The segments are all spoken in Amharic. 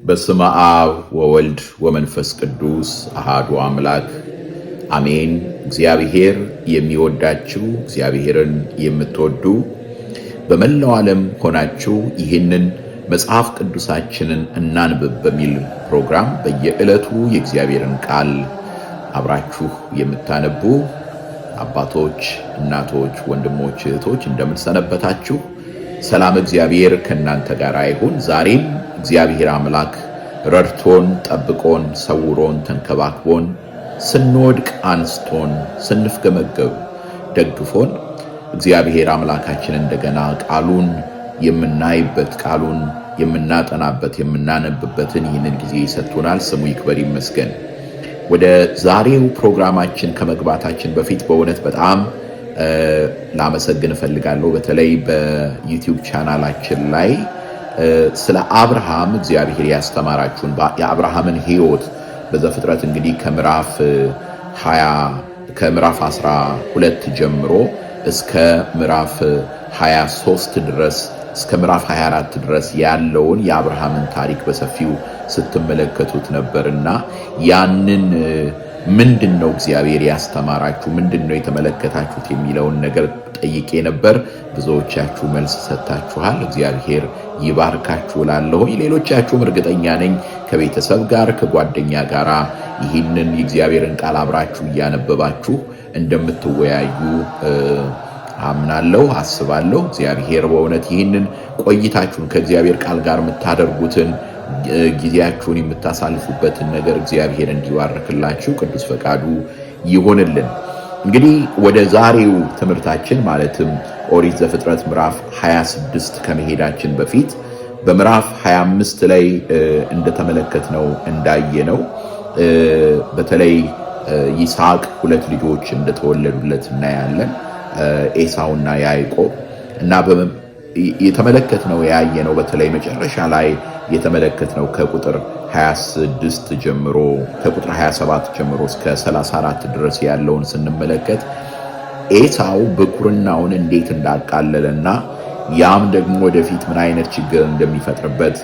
በስመ አብ ወወልድ ወመንፈስ ቅዱስ አሃዱ አምላክ አሜን። እግዚአብሔር የሚወዳችሁ እግዚአብሔርን የምትወዱ በመላው ዓለም ሆናችሁ ይህንን መጽሐፍ ቅዱሳችንን እናንብብ በሚል ፕሮግራም በየዕለቱ የእግዚአብሔርን ቃል አብራችሁ የምታነቡ አባቶች፣ እናቶች፣ ወንድሞች፣ እህቶች እንደምን ሰነበታችሁ? ሰላም እግዚአብሔር ከእናንተ ጋር ይሁን። ዛሬም እግዚአብሔር አምላክ ረድቶን ጠብቆን ሰውሮን ተንከባክቦን ስንወድቅ አንስቶን ስንፍገመገብ ደግፎን እግዚአብሔር አምላካችን እንደገና ቃሉን የምናይበት ቃሉን የምናጠናበት የምናነብበትን ይህንን ጊዜ ይሰጥቶናል። ስሙ ይክበር ይመስገን። ወደ ዛሬው ፕሮግራማችን ከመግባታችን በፊት በእውነት በጣም ላመሰግን እፈልጋለሁ። በተለይ በዩቲዩብ ቻናላችን ላይ ስለ አብርሃም እግዚአብሔር ያስተማራችሁን የአብርሃምን ሕይወት በዘፍጥረት እንግዲህ ከምዕራፍ 12 ጀምሮ እስከ ምዕራፍ 23 ድረስ እስከ ምዕራፍ 24 ድረስ ያለውን የአብርሃምን ታሪክ በሰፊው ስትመለከቱት ነበርና ያንን ምንድነው እግዚአብሔር ያስተማራችሁ ምንድነው የተመለከታችሁት የሚለውን ነገር ጠይቄ ነበር። ብዙዎቻችሁ መልስ ሰጥታችኋል። እግዚአብሔር ይባርካችሁ እላለሁ። ሌሎቻችሁም እርግጠኛ ነኝ ከቤተሰብ ጋር ከጓደኛ ጋር ይህንን የእግዚአብሔርን ቃል አብራችሁ እያነበባችሁ እንደምትወያዩ አምናለሁ፣ አስባለሁ። እግዚአብሔር በእውነት ይህንን ቆይታችሁን ከእግዚአብሔር ቃል ጋር የምታደርጉትን ጊዜያችሁን የምታሳልፉበትን ነገር እግዚአብሔር እንዲባርክላችሁ ቅዱስ ፈቃዱ ይሆንልን። እንግዲህ ወደ ዛሬው ትምህርታችን ማለትም ኦሪት ዘፍጥረት ምዕራፍ 26 ከመሄዳችን በፊት በምዕራፍ 25 ላይ እንደተመለከትነው እንዳየነው በተለይ ይስሐቅ ሁለት ልጆች እንደተወለዱለት እናያለን። ኤሳውና ያዕቆብ እና የተመለከትነው ያየነው በተለይ መጨረሻ ላይ የተመለከትነው ከቁጥር 26 ጀምሮ ከቁጥር 27 ጀምሮ እስከ 34 ድረስ ያለውን ስንመለከት ኤሳው በኩርናውን እንዴት እንዳቃለለና ያም ደግሞ ወደፊት ምን አይነት ችግር እንደሚፈጥርበት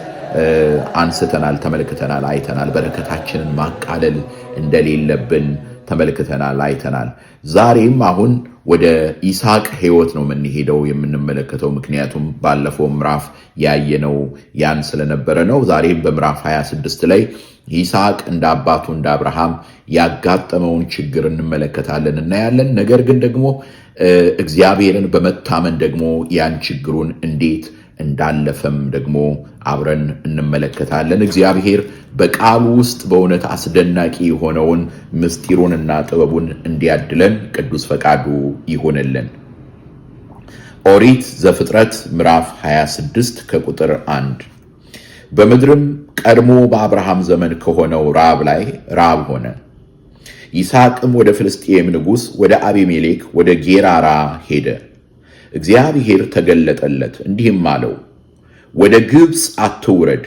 አንስተናል፣ ተመልክተናል፣ አይተናል። በረከታችንን ማቃለል እንደሌለብን ተመልክተናል፣ አይተናል። ዛሬም አሁን ወደ ይስሐቅ ሕይወት ነው የምንሄደው የምንመለከተው። ምክንያቱም ባለፈው ምዕራፍ ያየነው ያን ስለነበረ ነው። ዛሬም በምዕራፍ 26 ላይ ይስሐቅ እንደ አባቱ እንደ አብርሃም ያጋጠመውን ችግር እንመለከታለን፣ እናያለን። ነገር ግን ደግሞ እግዚአብሔርን በመታመን ደግሞ ያን ችግሩን እንዴት እንዳለፈም ደግሞ አብረን እንመለከታለን። እግዚአብሔር በቃሉ ውስጥ በእውነት አስደናቂ የሆነውን ምስጢሩንና ጥበቡን እንዲያድለን ቅዱስ ፈቃዱ ይሆንልን። ኦሪት ዘፍጥረት ምዕራፍ 26 ከቁጥር 1 በምድርም ቀድሞ በአብርሃም ዘመን ከሆነው ራብ ላይ ራብ ሆነ። ይስሐቅም ወደ ፍልስጤም ንጉሥ ወደ አቢሜሌክ ወደ ጌራራ ሄደ። እግዚአብሔር ተገለጠለት እንዲህም አለው፣ ወደ ግብፅ አትውረድ፣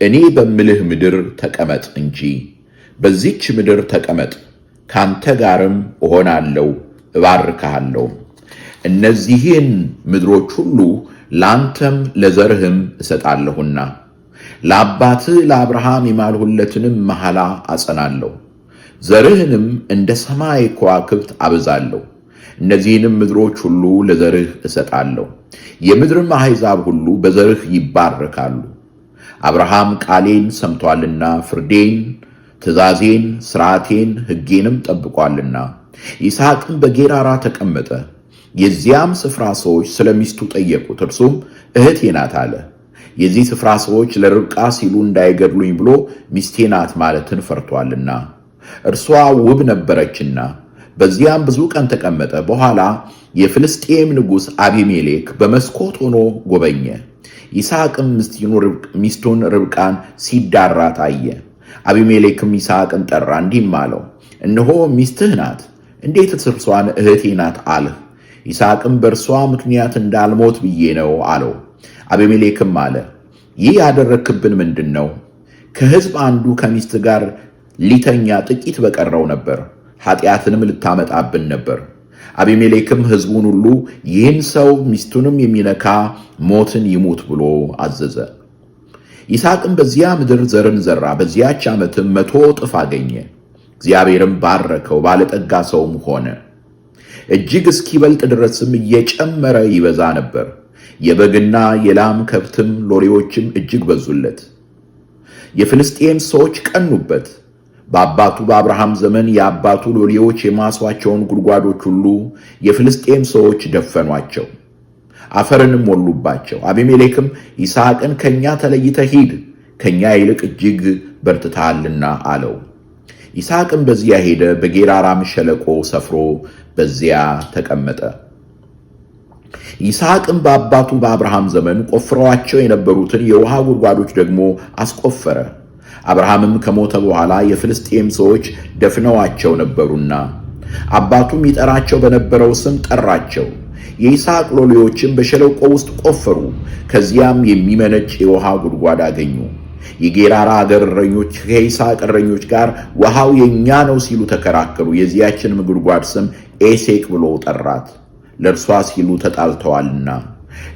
እኔ በምልህ ምድር ተቀመጥ እንጂ በዚች ምድር ተቀመጥ፣ ካንተ ጋርም እሆናለሁ፣ እባርክሃለሁ። እነዚህን ምድሮች ሁሉ ላንተም ለዘርህም እሰጣለሁና ለአባትህ ለአብርሃም የማልሁለትንም መሐላ አጸናለሁ፣ ዘርህንም እንደ ሰማይ ከዋክብት አበዛለሁ። እነዚህንም ምድሮች ሁሉ ለዘርህ እሰጣለሁ፣ የምድርም አሕዛብ ሁሉ በዘርህ ይባረካሉ። አብርሃም ቃሌን ሰምቶአልና ፍርዴን፣ ትእዛዜን፣ ሥርዓቴን፣ ሕጌንም ጠብቋልና። ይስሐቅም በጌራራ ተቀመጠ። የዚያም ስፍራ ሰዎች ስለ ሚስቱ ጠየቁት። እርሱም እህቴ ናት አለ። የዚህ ስፍራ ሰዎች ለርብቃ ሲሉ እንዳይገድሉኝ ብሎ ሚስቴ ናት ማለትን ፈርቶአልና እርሷ ውብ ነበረችና። በዚያም ብዙ ቀን ተቀመጠ። በኋላ የፍልስጤም ንጉሥ አቢሜሌክ በመስኮት ሆኖ ጎበኘ። ይስሐቅም ሚስቱን ርብቃን ሲዳራ ታየ። አቢሜሌክም ይስሐቅን ጠራ፣ እንዲህም አለው፣ እነሆ ሚስትህ ናት፣ እንዴት እርሷን እህቴ ናት አልህ? ይስሐቅም በእርሷ ምክንያት እንዳልሞት ብዬ ነው አለው። አቢሜሌክም አለ፣ ይህ ያደረግክብን ምንድን ነው? ከሕዝብ አንዱ ከሚስት ጋር ሊተኛ ጥቂት በቀረው ነበር፣ ኃጢአትንም ልታመጣብን ነበር። አቢሜሌክም ሕዝቡን ሁሉ ይህን ሰው ሚስቱንም የሚነካ ሞትን ይሙት ብሎ አዘዘ። ይስሐቅም በዚያ ምድር ዘርን ዘራ፣ በዚያች ዓመትም 100 እጥፍ አገኘ። እግዚአብሔርም ባረከው፣ ባለጠጋ ሰውም ሆነ። እጅግ እስኪበልጥ ድረስም እየጨመረ ይበዛ ነበር። የበግና የላም ከብትም ሎሌዎችም እጅግ በዙለት። የፍልስጤም ሰዎች ቀኑበት። በአባቱ በአብርሃም ዘመን የአባቱ ሎሌዎች የማሷቸውን ጉድጓዶች ሁሉ የፍልስጤም ሰዎች ደፈኗቸው፣ አፈርንም ሞሉባቸው። አቢሜሌክም ይስሐቅን ከእኛ ተለይተህ ሂድ፣ ከእኛ ይልቅ እጅግ በርትተሃልና አለው። ይስሐቅም በዚያ ሄደ፣ በጌራራም ሸለቆ ሰፍሮ በዚያ ተቀመጠ። ይስሐቅም በአባቱ በአብርሃም ዘመን ቆፍረዋቸው የነበሩትን የውሃ ጉድጓዶች ደግሞ አስቆፈረ። አብርሃምም ከሞተ በኋላ የፍልስጤም ሰዎች ደፍነዋቸው ነበሩና አባቱም ይጠራቸው በነበረው ስም ጠራቸው። የይስሐቅ ሎሌዎችም በሸለቆ ውስጥ ቆፈሩ፣ ከዚያም የሚመነጭ የውሃ ጉድጓድ አገኙ። የጌራራ አገር እረኞች ከይስሐቅ እረኞች ጋር ውሃው የኛ ነው ሲሉ ተከራከሩ። የዚያችንም ጉድጓድ ስም ኤሴቅ ብሎ ጠራት፣ ለእርሷ ሲሉ ተጣልተዋልና።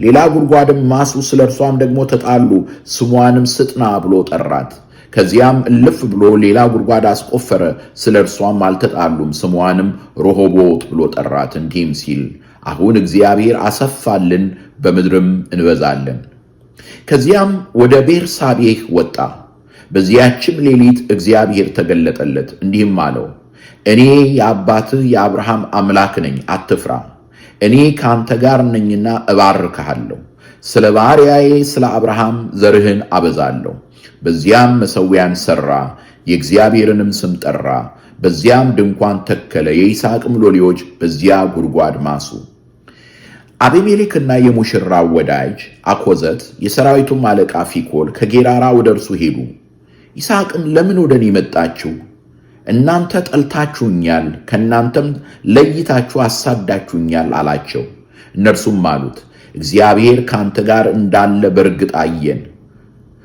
ሌላ ጉድጓድም ማሱ፣ ስለ እርሷም ደግሞ ተጣሉ፣ ስሟንም ስጥና ብሎ ጠራት። ከዚያም እልፍ ብሎ ሌላ ጉድጓድ አስቆፈረ፣ ስለ እርሷም አልተጣሉም፣ ስሟንም ሮሆቦት ብሎ ጠራት፣ እንዲህም ሲል አሁን እግዚአብሔር አሰፋልን፣ በምድርም እንበዛለን። ከዚያም ወደ ቤርሳቤህ ወጣ። በዚያችም ሌሊት እግዚአብሔር ተገለጠለት፣ እንዲህም አለው፣ እኔ የአባትህ የአብርሃም አምላክ ነኝ፣ አትፍራ። እኔ ከአንተ ጋር ነኝና እባርክሃለሁ። ስለ ባሪያዬ ስለ አብርሃም ዘርህን አበዛለሁ። በዚያም መሠዊያን ሠራ፣ የእግዚአብሔርንም ስም ጠራ። በዚያም ድንኳን ተከለ። የይስሐቅም ሎሌዎች በዚያ ጉድጓድ ማሱ። አቢሜሌክና የሙሽራው ወዳጅ አኮዘት የሰራዊቱም አለቃ ፊኮል ከጌራራ ወደ እርሱ ሄዱ። ይስሐቅም ለምን ወደ እኔ መጣችሁ? እናንተ ጠልታችሁኛል፣ ከእናንተም ለይታችሁ አሳዳችሁኛል አላቸው። እነርሱም አሉት፣ እግዚአብሔር ከአንተ ጋር እንዳለ በርግጥ አየን።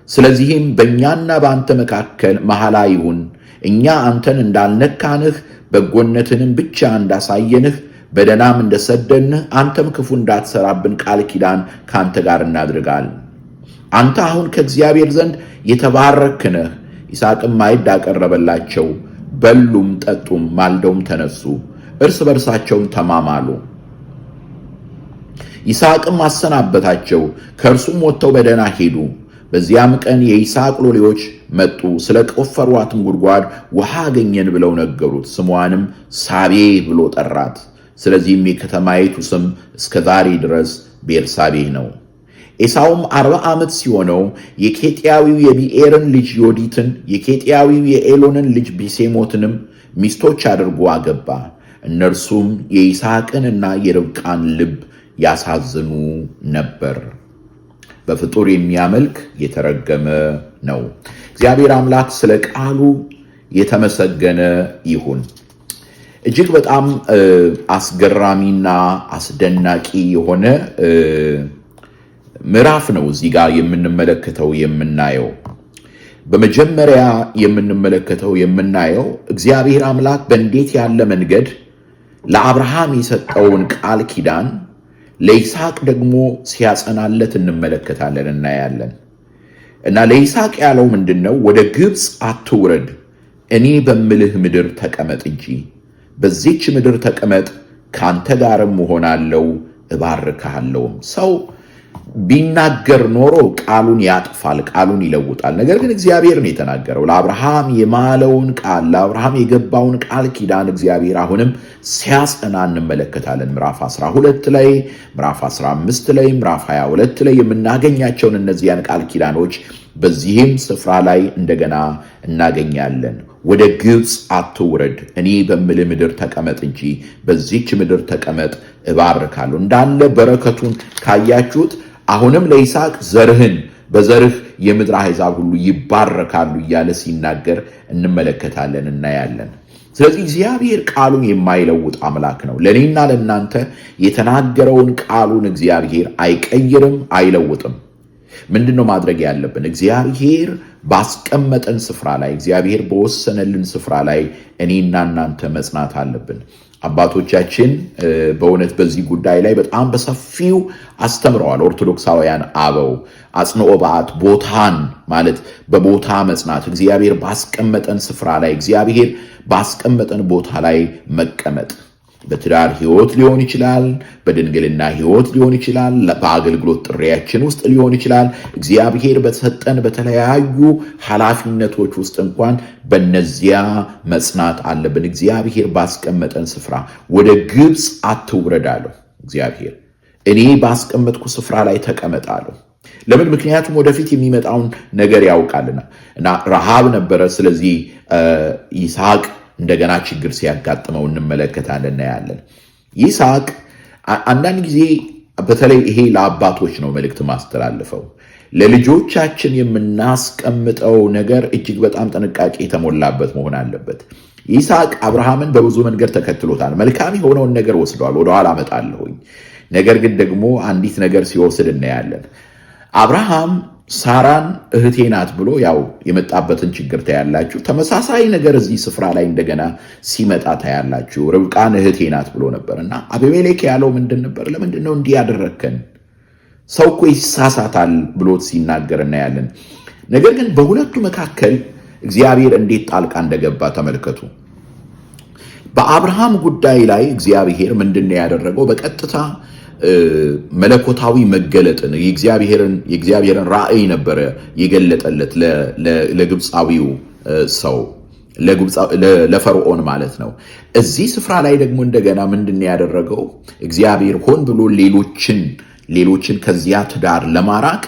ስለዚህም በእኛና በአንተ መካከል መሐላ ይሁን። እኛ አንተን እንዳልነካንህ በጎነትንም ብቻ እንዳሳየንህ በደናም እንደሰደንህ አንተም ክፉ እንዳትሰራብን ቃል ኪዳን ከአንተ ጋር እናድርጋለን። አንተ አሁን ከእግዚአብሔር ዘንድ የተባረክህ ነህ። ይስሐቅም ማዕድ አቀረበላቸው። በሉም ጠጡም፣ ማልደውም ተነሱ፣ እርስ በርሳቸውም ተማማሉ። ይስሐቅም አሰናበታቸው፣ ከእርሱም ወጥተው በደህና ሄዱ። በዚያም ቀን የይስሐቅ ሎሌዎች መጡ፣ ስለ ቆፈሯትም ጉድጓድ ውሃ አገኘን ብለው ነገሩት። ስሟንም ሳቤ ብሎ ጠራት። ስለዚህም የከተማይቱ ስም እስከ ዛሬ ድረስ ቤርሳቤህ ነው። ኤሳውም 40 ዓመት ሲሆነው የኬጢያዊው የቢኤርን ልጅ ዮዲትን የኬጢያዊው የኤሎንን ልጅ ቢሴሞትንም ሚስቶች አድርጎ አገባ። እነርሱም የይስሐቅንና የርብቃን ልብ ያሳዝኑ ነበር። በፍጡር የሚያመልክ የተረገመ ነው። እግዚአብሔር አምላክ ስለ ቃሉ የተመሰገነ ይሁን። እጅግ በጣም አስገራሚና አስደናቂ የሆነ ምዕራፍ ነው እዚህ ጋር የምንመለከተው የምናየው። በመጀመሪያ የምናየው እግዚአብሔር አምላክ በእንዴት ያለ መንገድ ለአብርሃም የሰጠውን ቃል ኪዳን ለይስሐቅ ደግሞ ሲያጸናለት እንመለከታለን፣ እናያለን። እና ለይስሐቅ ያለው ምንድነው? ወደ ግብፅ አትውረድ፣ እኔ በምልህ ምድር ተቀመጥ እንጂ። በዚች ምድር ተቀመጥ፣ ካንተ ጋርም እሆናለሁ፣ እባርክሃለሁም። ሰው ቢናገር ኖሮ ቃሉን ያጥፋል፣ ቃሉን ይለውጣል። ነገር ግን እግዚአብሔር ነው የተናገረው። ለአብርሃም የማለውን ቃል፣ ለአብርሃም የገባውን ቃል ኪዳን እግዚአብሔር አሁንም ሲያጸና እንመለከታለን። ምዕራፍ 12 ላይ፣ ምዕራፍ 15 ላይ፣ ምዕራፍ 22 ላይ የምናገኛቸውን እነዚያን ቃል ኪዳኖች በዚህም ስፍራ ላይ እንደገና እናገኛለን። ወደ ግብፅ አትውረድ፣ እኔ በምልህ ምድር ተቀመጥ እንጂ፣ በዚች ምድር ተቀመጥ፣ እባርካለሁ። እንዳለ በረከቱን ካያችሁት አሁንም ለይስሐቅ ዘርህን በዘርህ የምድር አሕዛብ ሁሉ ይባረካሉ እያለ ሲናገር እንመለከታለን፣ እናያለን። ስለዚህ እግዚአብሔር ቃሉን የማይለውጥ አምላክ ነው። ለእኔና ለእናንተ የተናገረውን ቃሉን እግዚአብሔር አይቀይርም፣ አይለውጥም። ምንድነው ማድረግ ያለብን? እግዚአብሔር ባስቀመጠን ስፍራ ላይ፣ እግዚአብሔር በወሰነልን ስፍራ ላይ እኔና እናንተ መጽናት አለብን። አባቶቻችን በእውነት በዚህ ጉዳይ ላይ በጣም በሰፊው አስተምረዋል። ኦርቶዶክሳውያን አበው አጽንኦ በዓት ቦታን ማለት በቦታ መጽናት፣ እግዚአብሔር ባስቀመጠን ስፍራ ላይ እግዚአብሔር ባስቀመጠን ቦታ ላይ መቀመጥ በትዳር ህይወት ሊሆን ይችላል፣ በድንግልና ህይወት ሊሆን ይችላል፣ በአገልግሎት ጥሪያችን ውስጥ ሊሆን ይችላል። እግዚአብሔር በተሰጠን በተለያዩ ኃላፊነቶች ውስጥ እንኳን በነዚያ መጽናት አለብን። እግዚአብሔር ባስቀመጠን ስፍራ ወደ ግብፅ አትውረድ አለው እግዚአብሔር። እኔ ባስቀመጥኩ ስፍራ ላይ ተቀመጥ አለው። ለምን? ምክንያቱም ወደፊት የሚመጣውን ነገር ያውቃልና እና ረሃብ ነበረ። ስለዚህ ይስሐቅ እንደገና ችግር ሲያጋጥመው እንመለከታለን እናያለን። ይስሐቅ አንዳንድ ጊዜ በተለይ ይሄ ለአባቶች ነው መልእክት ማስተላልፈው፣ ለልጆቻችን የምናስቀምጠው ነገር እጅግ በጣም ጥንቃቄ የተሞላበት መሆን አለበት። ይስሐቅ አብርሃምን በብዙ መንገድ ተከትሎታል። መልካም የሆነውን ነገር ወስዷል፣ ወደኋላ አመጣለሁኝ። ነገር ግን ደግሞ አንዲት ነገር ሲወስድ እናያለን። አብርሃም ሳራን እህቴ ናት ብሎ ያው የመጣበትን ችግር ታያላችሁ። ተመሳሳይ ነገር እዚህ ስፍራ ላይ እንደገና ሲመጣ ታያላችሁ። ርብቃን እህቴ ናት ብሎ ነበርና አቤሜሌክ ያለው ምንድን ነበር? ለምንድን ነው እንዲህ ያደረግከን? ሰው እኮ ይሳሳታል ብሎት ሲናገር እናያለን። ነገር ግን በሁለቱ መካከል እግዚአብሔር እንዴት ጣልቃ እንደገባ ተመልከቱ። በአብርሃም ጉዳይ ላይ እግዚአብሔር ምንድን ነው ያደረገው? በቀጥታ መለኮታዊ መገለጥን የእግዚአብሔርን ራእይ ነበረ የገለጠለት ለግብፃዊው ሰው ለፈርዖን ማለት ነው። እዚህ ስፍራ ላይ ደግሞ እንደገና ምንድን ያደረገው? እግዚአብሔር ሆን ብሎ ሌሎችን ከዚያ ትዳር ለማራቅ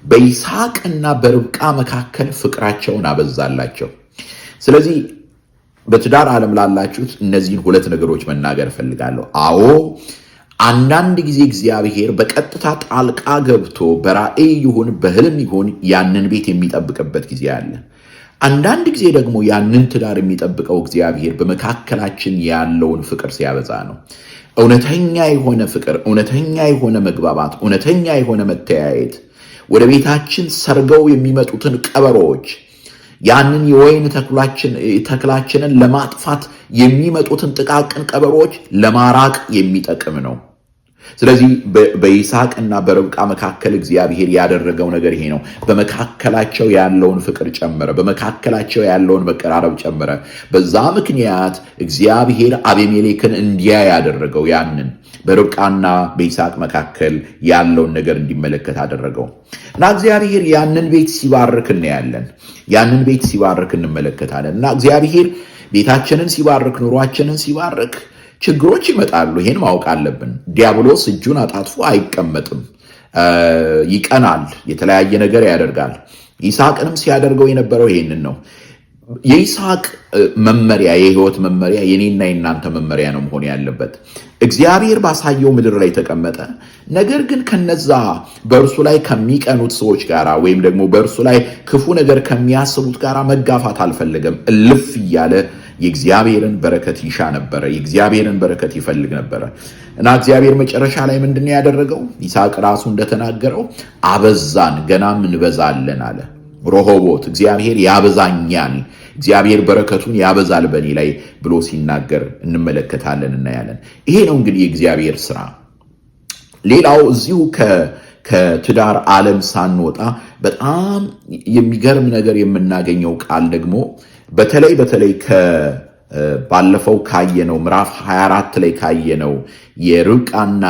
በይስሐቅና በርብቃ መካከል ፍቅራቸውን አበዛላቸው። ስለዚህ በትዳር ዓለም ላላችሁት እነዚህን ሁለት ነገሮች መናገር እፈልጋለሁ። አዎ አንዳንድ ጊዜ እግዚአብሔር በቀጥታ ጣልቃ ገብቶ በራእይ ይሁን በህልም ይሁን ያንን ቤት የሚጠብቅበት ጊዜ አለ። አንዳንድ ጊዜ ደግሞ ያንን ትዳር የሚጠብቀው እግዚአብሔር በመካከላችን ያለውን ፍቅር ሲያበዛ ነው። እውነተኛ የሆነ ፍቅር፣ እውነተኛ የሆነ መግባባት፣ እውነተኛ የሆነ መተያየት፣ ወደ ቤታችን ሰርገው የሚመጡትን ቀበሮዎች፣ ያንን የወይን ተክላችንን ለማጥፋት የሚመጡትን ጥቃቅን ቀበሮዎች ለማራቅ የሚጠቅም ነው። ስለዚህ በይስሐቅና በርብቃ መካከል እግዚአብሔር ያደረገው ነገር ይሄ ነው። በመካከላቸው ያለውን ፍቅር ጨመረ። በመካከላቸው ያለውን መቀራረብ ጨመረ። በዛ ምክንያት እግዚአብሔር አቤሜሌክን እንዲያ ያደረገው ያንን በርብቃና በይስሐቅ መካከል ያለውን ነገር እንዲመለከት አደረገው እና እግዚአብሔር ያንን ቤት ሲባርክ እናያለን። ያንን ቤት ሲባርክ እንመለከታለን እና እግዚአብሔር ቤታችንን ሲባርክ፣ ኑሯችንን ሲባርክ ችግሮች ይመጣሉ። ይሄን ማወቅ አለብን። ዲያብሎስ እጁን አጣጥፎ አይቀመጥም፣ ይቀናል፣ የተለያየ ነገር ያደርጋል። ይስሐቅንም ሲያደርገው የነበረው ይሄንን ነው። የይስሐቅ መመሪያ፣ የህይወት መመሪያ የኔና የናንተ መመሪያ ነው መሆን ያለበት። እግዚአብሔር ባሳየው ምድር ላይ ተቀመጠ። ነገር ግን ከነዛ በእርሱ ላይ ከሚቀኑት ሰዎች ጋር ወይም ደግሞ በእርሱ ላይ ክፉ ነገር ከሚያስቡት ጋር መጋፋት አልፈለገም። እልፍ እያለ የእግዚአብሔርን በረከት ይሻ ነበረ። የእግዚአብሔርን በረከት ይፈልግ ነበረ እና እግዚአብሔር መጨረሻ ላይ ምንድነው ያደረገው? ይስሐቅ ራሱ እንደተናገረው አበዛን፣ ገናም እንበዛለን አለ። ሮሆቦት እግዚአብሔር ያበዛኛል፣ እግዚአብሔር በረከቱን ያበዛል በእኔ ላይ ብሎ ሲናገር እንመለከታለን፣ እናያለን። ይሄ ነው እንግዲህ የእግዚአብሔር ስራ። ሌላው እዚሁ ከትዳር ዓለም ሳንወጣ በጣም የሚገርም ነገር የምናገኘው ቃል ደግሞ በተለይ ባለፈው ካየነው ምዕራፍ 24 ላይ ካየነው የርብቃና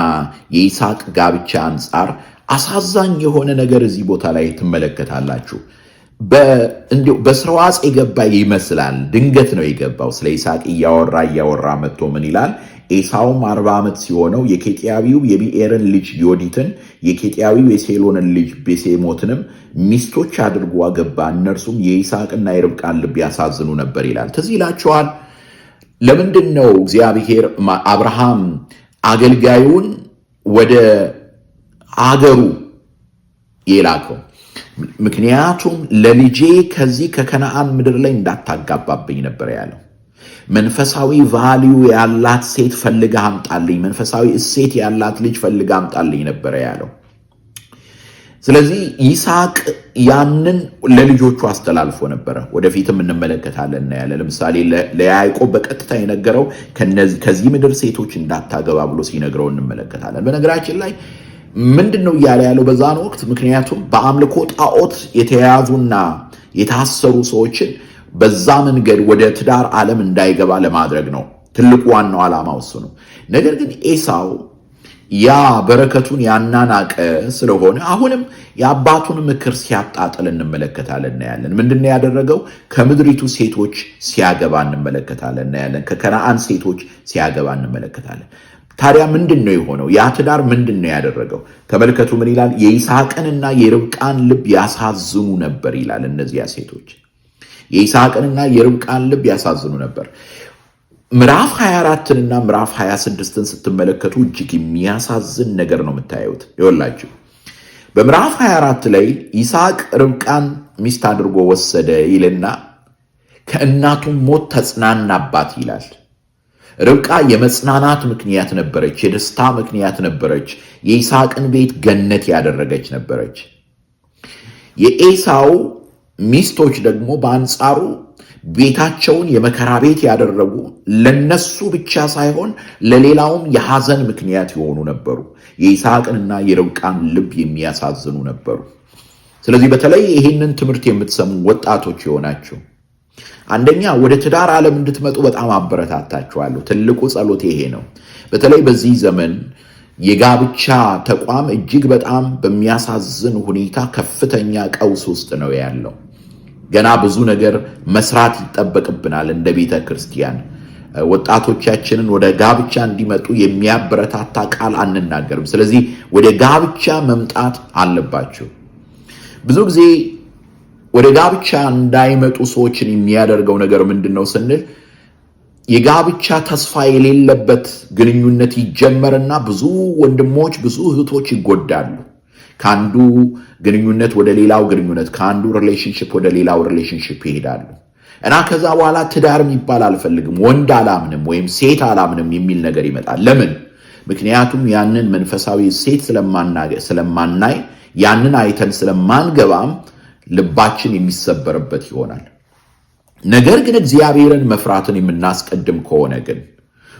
የይስሐቅ ጋብቻ አንጻር አሳዛኝ የሆነ ነገር እዚህ ቦታ ላይ ትመለከታላችሁ። በስርዋጽ የገባ ይመስላል። ድንገት ነው የገባው። ስለ ይስሐቅ እያወራ መጥቶ ምን ይላል? ኤሳውም 40 ዓመት ሲሆነው የኬጢያዊው የቢኤርን ልጅ ዮዲትን የኬጢያዊው የሴሎንን ልጅ ቤሴሞትንም ሚስቶች አድርጎ አገባ። እነርሱም የይስሐቅና የርብቃን ልብ ያሳዝኑ ነበር ይላል። ትዝ ይላችኋል። ለምንድን ነው እግዚአብሔር አብርሃም አገልጋዩን ወደ አገሩ የላከው? ምክንያቱም ለልጄ ከዚህ ከከነዓን ምድር ላይ እንዳታጋባብኝ ነበር ያለው። መንፈሳዊ ቫልዩ ያላት ሴት ፈልጋ አምጣልኝ፣ መንፈሳዊ እሴት ያላት ልጅ ፈልጋ አምጣልኝ ነበር ያለው ስለዚህ ይስሐቅ ያንን ለልጆቹ አስተላልፎ ነበረ። ወደፊትም እንመለከታለን ያለ ለምሳሌ ለያዕቆብ በቀጥታ የነገረው ከዚህ ምድር ሴቶች እንዳታገባ ብሎ ሲነግረው እንመለከታለን። በነገራችን ላይ ምንድነው እያለ ያለው በዛን ወቅት? ምክንያቱም በአምልኮ ጣዖት የተያዙና የታሰሩ ሰዎችን በዛ መንገድ ወደ ትዳር ዓለም እንዳይገባ ለማድረግ ነው። ትልቁ ዋናው ዓላማው እሱ ነው። ነገር ግን ኤሳው ያ በረከቱን ያናናቀ ስለሆነ አሁንም የአባቱን ምክር ሲያጣጥል እንመለከታለን እናያለን። ምንድነው ያደረገው? ከምድሪቱ ሴቶች ሲያገባ እንመለከታለን እናያለን። ከከነዓን ሴቶች ሲያገባ እንመለከታለን። ታዲያ ምንድነው የሆነው? ያ ትዳር ምንድነው ያደረገው? ተመልከቱ። ምን ይላል? የይስሐቅንና የርብቃን ልብ ያሳዝኑ ነበር ይላል። እነዚያ ሴቶች የይስሐቅንና የርብቃን ልብ ያሳዝኑ ነበር። ምዕራፍ 24ንና ምዕራፍ 26ን ስትመለከቱ እጅግ የሚያሳዝን ነገር ነው የምታዩት። ይወላችሁ በምዕራፍ 24 ላይ ይስሐቅ ርብቃን ሚስት አድርጎ ወሰደ ይልና ከእናቱም ሞት ተጽናናባት ይላል። ርብቃ የመጽናናት ምክንያት ነበረች፣ የደስታ ምክንያት ነበረች፣ የይስሐቅን ቤት ገነት ያደረገች ነበረች። የኤሳው ሚስቶች ደግሞ በአንጻሩ ቤታቸውን የመከራ ቤት ያደረጉ ለነሱ ብቻ ሳይሆን ለሌላውም የሐዘን ምክንያት የሆኑ ነበሩ። የይስሐቅንና የርብቃን ልብ የሚያሳዝኑ ነበሩ። ስለዚህ በተለይ ይህንን ትምህርት የምትሰሙ ወጣቶች የሆናችሁ አንደኛ ወደ ትዳር ዓለም እንድትመጡ በጣም አበረታታችኋለሁ። ትልቁ ጸሎት ይሄ ነው። በተለይ በዚህ ዘመን የጋብቻ ተቋም እጅግ በጣም በሚያሳዝን ሁኔታ ከፍተኛ ቀውስ ውስጥ ነው ያለው። ገና ብዙ ነገር መስራት ይጠበቅብናል። እንደ ቤተ ክርስቲያን ወጣቶቻችንን ወደ ጋብቻ እንዲመጡ የሚያበረታታ ቃል አንናገርም። ስለዚህ ወደ ጋብቻ መምጣት አለባቸው። ብዙ ጊዜ ወደ ጋብቻ እንዳይመጡ ሰዎችን የሚያደርገው ነገር ምንድነው ስንል የጋብቻ ተስፋ የሌለበት ግንኙነት ይጀመርና ብዙ ወንድሞች ብዙ እህቶች ይጎዳሉ። ከአንዱ ግንኙነት ወደ ሌላው ግንኙነት፣ ከአንዱ ሪሌሽንሽፕ ወደ ሌላው ሪሌሽንሽፕ ይሄዳሉ እና ከዛ በኋላ ትዳር የሚባል አልፈልግም፣ ወንድ አላምንም ወይም ሴት አላምንም የሚል ነገር ይመጣል። ለምን? ምክንያቱም ያንን መንፈሳዊ ሴት ስለማናይ ያንን አይተን ስለማንገባም ልባችን የሚሰበርበት ይሆናል። ነገር ግን እግዚአብሔርን መፍራትን የምናስቀድም ከሆነ ግን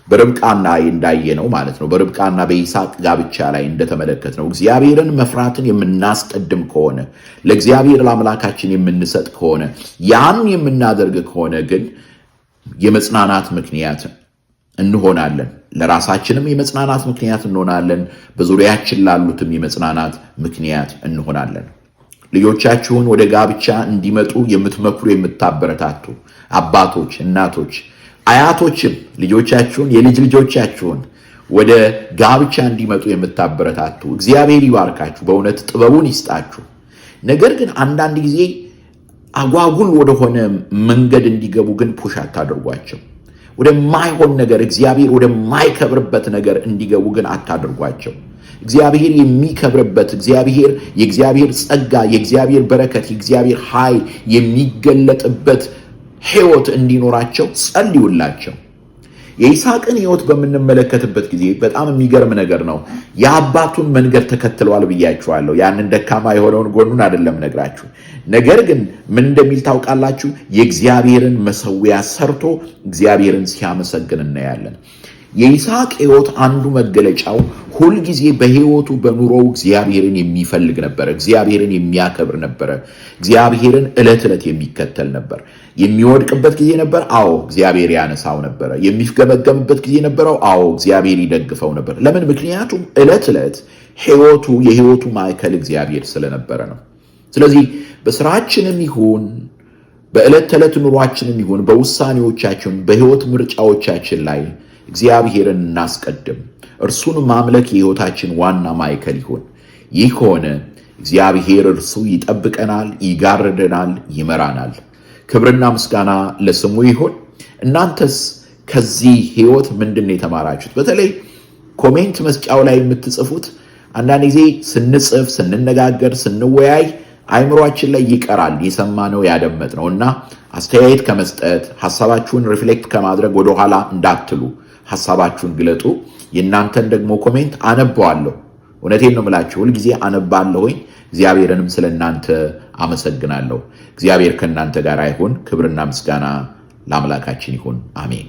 በርብቃና እንዳየነው ማለት ነው፣ በርብቃና በይስሐቅ ጋብቻ ላይ እንደተመለከትነው እግዚአብሔርን መፍራትን የምናስቀድም ከሆነ ለእግዚአብሔር ለአምላካችን የምንሰጥ ከሆነ ያን የምናደርግ ከሆነ ግን የመጽናናት ምክንያት እንሆናለን። ለራሳችንም የመጽናናት ምክንያት እንሆናለን። በዙሪያችን ላሉትም የመጽናናት ምክንያት እንሆናለን። ልጆቻችሁን ወደ ጋብቻ እንዲመጡ የምትመክሩ የምታበረታቱ አባቶች፣ እናቶች፣ አያቶችም ልጆቻችሁን የልጅ ልጆቻችሁን ወደ ጋብቻ እንዲመጡ የምታበረታቱ እግዚአብሔር ይባርካችሁ፣ በእውነት ጥበቡን ይስጣችሁ። ነገር ግን አንዳንድ ጊዜ አጓጉል ወደሆነ መንገድ እንዲገቡ ግን ፑሽ አታድርጓቸው። ወደማይሆን ነገር፣ እግዚአብሔር ወደማይከብርበት ነገር እንዲገቡ ግን አታድርጓቸው። እግዚአብሔር የሚከብርበት፣ የእግዚአብሔር ጸጋ፣ የእግዚአብሔር በረከት፣ የእግዚአብሔር ኃይል የሚገለጥበት ሕይወት እንዲኖራቸው ጸልዩላቸው። የይስሐቅን ሕይወት በምንመለከትበት ጊዜ በጣም የሚገርም ነገር ነው። የአባቱን መንገድ ተከትለዋል ብያችኋለሁ። ያንን ደካማ የሆነውን ጎኑን አይደለም ነግራችሁ። ነገር ግን ምን እንደሚል ታውቃላችሁ? የእግዚአብሔርን መሠዊያ ሰርቶ እግዚአብሔርን ሲያመሰግን እናያለን። የይስሐቅ ሕይወት አንዱ መገለጫው ሁልጊዜ በሕይወቱ በኑሮው እግዚአብሔርን የሚፈልግ ነበረ። እግዚአብሔርን የሚያከብር ነበረ። እግዚአብሔርን ዕለት ዕለት የሚከተል ነበር። የሚወድቅበት ጊዜ ነበር፣ አዎ እግዚአብሔር ያነሳው ነበረ። የሚፍገመገምበት ጊዜ ነበረው፣ አዎ እግዚአብሔር ይደግፈው ነበር። ለምን? ምክንያቱም ዕለት ዕለት ሕይወቱ የሕይወቱ ማዕከል እግዚአብሔር ስለነበረ ነው። ስለዚህ በስራችንም ይሁን በዕለት ተዕለት ኑሯችንም ይሁን በውሳኔዎቻችን በሕይወት ምርጫዎቻችን ላይ እግዚአብሔርን እናስቀድም። እርሱን ማምለክ የሕይወታችን ዋና ማዕከል ይሁን። ይህ ከሆነ እግዚአብሔር እርሱ ይጠብቀናል፣ ይጋርደናል፣ ይመራናል። ክብርና ምስጋና ለስሙ ይሁን። እናንተስ ከዚህ ሕይወት ምንድን የተማራችሁት? በተለይ ኮሜንት መስጫው ላይ የምትጽፉት አንዳንድ ጊዜ ስንጽፍ፣ ስንነጋገር፣ ስንወያይ አይምሯችን ላይ ይቀራል የሰማነው ያደመጥነው እና አስተያየት ከመስጠት ሐሳባችሁን ሪፍሌክት ከማድረግ ወደኋላ እንዳትሉ ሐሳባችሁን ግለጡ። የእናንተን ደግሞ ኮሜንት አነበዋለሁ እውነቴን ነው የምላችሁ፣ ሁልጊዜ አነባለሁኝ። እግዚአብሔርንም ስለናንተ አመሰግናለሁ። እግዚአብሔር ከናንተ ጋር ይሁን። ክብርና ምስጋና ለአምላካችን ይሁን። አሜን።